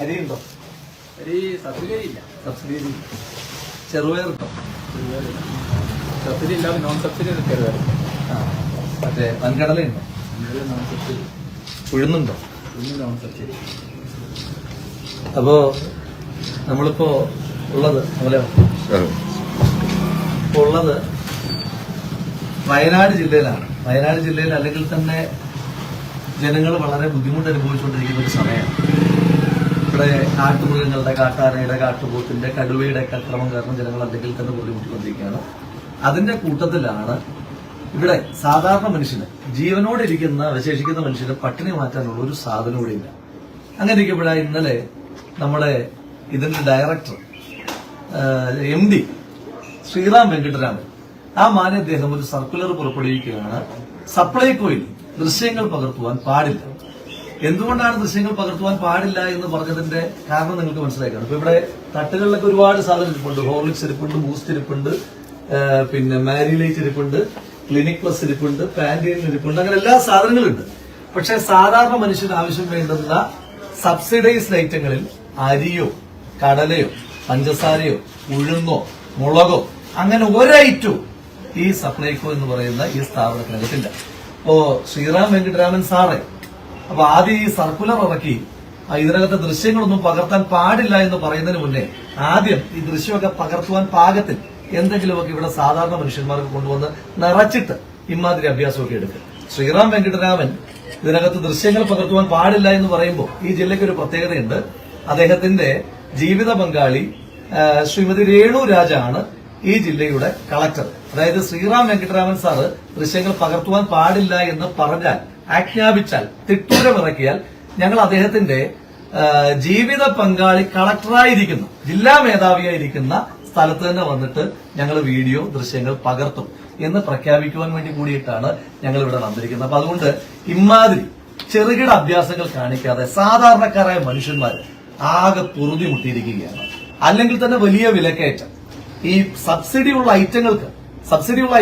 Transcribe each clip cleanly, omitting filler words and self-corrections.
അരിയുണ്ടോ? അരി സബ്സിഡി ഇല്ല. സബ്സിഡി ചെറുപയറുണ്ടോ? സബ്സിഡി ഇല്ല, നോൺ സബ്സിഡി ചെറുപയർ. മറ്റേ വൻകടലുണ്ടോ? Non subsidy. ഉഴുന്നുണ്ടോ? Non subsidy. അപ്പോ നമ്മളിപ്പോ ഉള്ളത് ഉള്ളത് വയനാട് ജില്ലയിലാണ്. വയനാട് ജില്ലയിൽ അല്ലെങ്കിൽ തന്നെ ജനങ്ങൾ വളരെ ബുദ്ധിമുട്ട് അനുഭവിച്ചുകൊണ്ടിരിക്കുന്ന ഒരു സമയമാണ്. ഇവിടെ കാട്ടുമൃഗങ്ങളുടെ, കാട്ടാനയുടെ, കാട്ടുപോത്തിന്റെ, കടുവയുടെ ഒക്കെ അക്രമം കാരണം ജനങ്ങൾ അല്ലെങ്കിൽ തന്നെ ബുദ്ധിമുട്ടിക്കൊണ്ടിരിക്കുകയാണ്. അതിന്റെ കൂട്ടത്തിലാണ് ഇവിടെ സാധാരണ മനുഷ്യന്, ജീവനോടിരിക്കുന്ന അവശേഷിക്കുന്ന മനുഷ്യന് പട്ടിണി മാറ്റാനുള്ള ഒരു സാധനം കൂടി ഇല്ല. അങ്ങനെ ഇരിക്കുമ്പോഴാണ് ഇന്നലെ നമ്മുടെ ഇതിന്റെ ഡയറക്ടർ MD ശ്രീറാം വെങ്കിട്ടരാമൻ ആ മാന്യ അദ്ദേഹം ഒരു സർക്കുലർ പുറപ്പെടുവിക്കുകയാണ്. സപ്ലൈകോയിൽ ദൃശ്യങ്ങൾ പകർത്തുവാൻ പാടില്ല. എന്തുകൊണ്ടാണ് ദൃശ്യങ്ങൾ പകർത്തുവാൻ പാടില്ല എന്ന് പറഞ്ഞതിന്റെ കാരണം നിങ്ങൾക്ക് മനസ്സിലാക്കണം. ഇപ്പൊ ഇവിടെ തട്ടുകളിലൊക്കെ ഒരുപാട് സാധനം ഇരിപ്പുണ്ട്. ഹോർലിക്സ് ഇരിപ്പുണ്ട്, ബൂസ്റ്റ് ഇരിപ്പുണ്ട്, പിന്നെ മാരിലൈറ്റ് ഇരിപ്പുണ്ട്, ക്ലിനിക് പ്ലസ് ഇരിപ്പുണ്ട്, പാന്റീൻ ഇരിപ്പുണ്ട്, അങ്ങനെ എല്ലാ സാധനങ്ങളുണ്ട്. പക്ഷെ സാധാരണ മനുഷ്യന് ആവശ്യം വേണ്ടുന്ന സബ്സിഡൈസ്ഡ് ഐറ്റങ്ങളിൽ അരിയോ കടലയോ പഞ്ചസാരയോ ഉഴുന്നോ മുളകോ അങ്ങനെ ഒരൈറ്റവും ഈ സപ്ലൈകോ എന്ന് പറയുന്ന ഈ സ്ഥാപനത്തിനകത്തില്ല. അപ്പോ ശ്രീറാം വെങ്കിട്ടരാമൻ സാറേ, അപ്പൊ ആദ്യം ഈ സർക്കുലർ ഇറക്കി ഇതിനകത്തെ ദൃശ്യങ്ങളൊന്നും പകർത്താൻ പാടില്ല എന്ന് പറയുന്നതിന് മുന്നേ ആദ്യം ഈ ദൃശ്യമൊക്കെ പകർത്തുവാൻ പാകത്തിൽ എന്തെങ്കിലുമൊക്കെ ഇവിടെ സാധാരണ മനുഷ്യന്മാർക്ക് കൊണ്ടുവന്ന് നിറച്ചിട്ട് ഇമാതിരി അഭ്യാസമൊക്കെ എടുക്കും. ശ്രീറാം വെങ്കിട്ടരാമൻ ഇതിനകത്ത് ദൃശ്യങ്ങൾ പകർത്തുവാൻ പാടില്ല എന്ന് പറയുമ്പോൾ ഈ ജില്ലയ്ക്ക് ഒരു പ്രത്യേകതയുണ്ട്. അദ്ദേഹത്തിന്റെ ജീവിത പങ്കാളി ശ്രീമതി രേണു രാജാണ് ഈ ജില്ലയുടെ കളക്ടർ. അതായത് ശ്രീറാം വെങ്കിട്ടരാമൻ സാറ് ദൃശ്യങ്ങൾ പകർത്തുവാൻ പാടില്ല എന്ന് പറഞ്ഞാൽ, ആജ്ഞാപിച്ചാൽ, തിട്ടൂരമിറക്കിയാൽ ഞങ്ങൾ അദ്ദേഹത്തിന്റെ ജീവിത പങ്കാളി കളക്ടറായിരിക്കുന്ന, ജില്ലാ മേധാവിയായിരിക്കുന്ന സ്ഥലത്ത് തന്നെ വന്നിട്ട് ഞങ്ങൾ വീഡിയോ ദൃശ്യങ്ങൾ പകർത്തും എന്ന് പ്രഖ്യാപിക്കുവാൻ വേണ്ടി കൂടിയിട്ടാണ് ഞങ്ങൾ ഇവിടെ വന്നിരിക്കുന്നത്. അപ്പൊ അതുകൊണ്ട് ഇമാതിരി ചെറുകിട അഭ്യാസങ്ങൾ കാണിക്കാതെ സാധാരണക്കാരായ മനുഷ്യന്മാർ ആകെ പൊറുതി മുട്ടിയിരിക്കുകയാണ്. അല്ലെങ്കിൽ തന്നെ വലിയ വിലക്കയറ്റം. ഈ സബ്സിഡിയുള്ള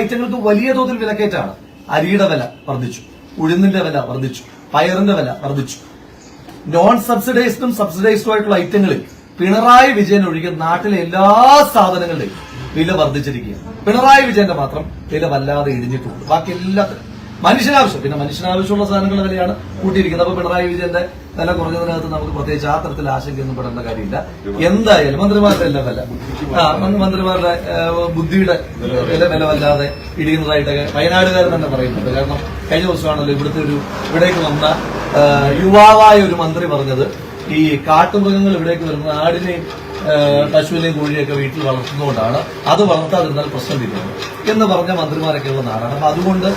ഐറ്റങ്ങൾക്ക് വലിയ തോതിൽ വിലക്കയറ്റാണ്. അരിയുടെ വില വർദ്ധിച്ചു, ഉഴുന്നിന്റെ വില വർദ്ധിച്ചു, പയറിന്റെ വില വർദ്ധിച്ചു. നോൺ സബ്സിഡൈസ്ഡും സബ്സിഡൈസ്ഡും ആയിട്ടുള്ള ഐറ്റങ്ങളിൽ പിണറായി വിജയൻ ഒഴികെ നാട്ടിലെ എല്ലാ സാധനങ്ങളുടെയും വില വർദ്ധിച്ചിരിക്കുകയാണ്. പിണറായി വിജയന്റെ മാത്രം വില വല്ലാതെ ഇടിഞ്ഞിട്ടുണ്ട്. ബാക്കി എല്ലാത്തിനും മനുഷ്യനാവശ്യമുള്ള സാധനങ്ങളുടെ വിലയാണ് കൂട്ടിയിരിക്കുന്നത്. അപ്പൊ പിണറായി വിജയന്റെ വില കുറഞ്ഞതിനകത്ത് നമുക്ക് പ്രത്യേകിച്ച് ആ തരത്തിൽ ആശങ്കയൊന്നും പെടേണ്ട കാര്യമില്ല. എന്തായാലും മന്ത്രിമാരുടെ എല്ലാ വില, മന്ത്രിമാരുടെ ബുദ്ധിയുടെ വില വല്ലാതെ ഇടിയുന്നതായിട്ടൊക്കെ വയനാടുകാരൻ തന്നെ പറയുന്നുണ്ട്. കാരണം കഴിഞ്ഞ ദിവസമാണല്ലോ ഇവിടേക്ക് വന്ന യുവാവായ ഒരു മന്ത്രി പറഞ്ഞത്, ഈ കാട്ടുമൃഗങ്ങൾ ഇവിടേക്ക് വരുന്ന ആടിനെയും പശുവിനെയും കോഴിയൊക്കെ വീട്ടിൽ വളർത്തുന്നതുകൊണ്ടാണ്, അത് വളർത്താതിരുന്നാൽ പ്രശ്നം തീരുന്നത് എന്ന് പറഞ്ഞ മന്ത്രിമാരൊക്കെയുള്ള നാടാണ്. അപ്പൊ അതുകൊണ്ട്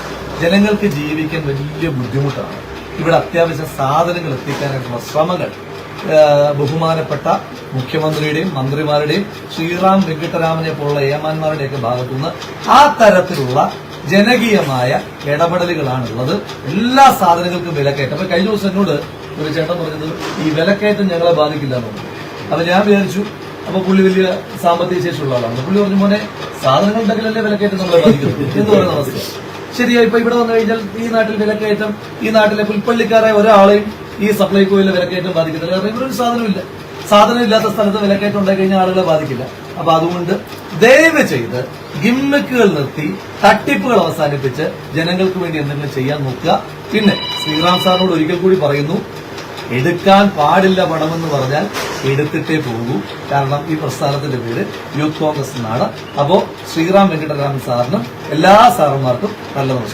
ജനങ്ങൾക്ക് ജീവിക്കാൻ വലിയ ബുദ്ധിമുട്ടാണ്. ഇവിടെ അത്യാവശ്യ സാധനങ്ങൾ എത്തിക്കാനായിട്ടുള്ള ശ്രമങ്ങൾ ബഹുമാനപ്പെട്ട മുഖ്യമന്ത്രിയുടെയും മന്ത്രിമാരുടെയും ശ്രീറാം വെങ്കിട്ടരാമനെ പോലുള്ള ഏമാന്മാരുടെയൊക്കെ ഭാഗത്തുനിന്ന് ആ തരത്തിലുള്ള ജനകീയമായ ഇടപെടലുകളാണുള്ളത്. എല്ലാ സാധനങ്ങൾക്കും വിലക്കയറ്റം. അപ്പൊ കഴിഞ്ഞ ദിവസം എന്നോട് ഒരു ചേട്ടൻ പറഞ്ഞത്, ഈ വിലക്കയറ്റം ഞങ്ങളെ ബാധിക്കില്ല എന്ന് പറഞ്ഞു. അപ്പൊ ഞാൻ വിചാരിച്ചു, അപ്പൊ പുള്ളി വലിയ സാമ്പത്തിക ശേഷിയുള്ള ആളാണ്. പുള്ളി പറഞ്ഞു, മോനെ സാധനങ്ങൾ ഉണ്ടെങ്കിലല്ലേ വിലക്കയറ്റം നമ്മളെ ബാധിക്കുന്നത് എന്ന് പറയുന്ന അവസ്ഥ. ശരിയാ, ഇപ്പൊ ഇവിടെ വന്നു കഴിഞ്ഞാൽ ഈ നാട്ടിൽ വിലക്കയറ്റം, ഈ നാട്ടിലെ പുൽപ്പള്ളിക്കാരായ ഒരാളെയും ഈ സപ്ലൈകോയിലെ വിലക്കയറ്റം ബാധിക്കുന്നില്ല. കാരണം ഇവരൊരു സാധനമില്ലാത്ത സ്ഥലത്ത് വിലക്കയറ്റം ഉണ്ടായി കഴിഞ്ഞാൽ ആളുകളെ ബാധിക്കില്ല. അപ്പൊ അതുകൊണ്ട് ദയവ് ചെയ്ത് ഗിമ്മിക്കുകൾ നിർത്തി തട്ടിപ്പുകൾ അവസാനിപ്പിച്ച് ജനങ്ങൾക്ക് വേണ്ടി എന്തെങ്കിലും ചെയ്യാൻ നോക്കുക. പിന്നെ ശ്രീറാം സാറിനോട് ഒരിക്കൽ കൂടി പറയുന്നു, എടുക്കാൻ പാടില്ല പണമെന്ന് പറഞ്ഞാൽ എടുത്തിട്ടേ പോകൂ. കാരണം ഈ പ്രസ്ഥാനത്തിന്റെ പേര് യൂത്ത് കോൺഗ്രസ് എന്നാണ്. അപ്പോ ശ്രീറാം വെങ്കിട്ടരാമൻ സാറിനും എല്ലാ സാറന്മാർക്കും നല്ല നമസ്കാരം.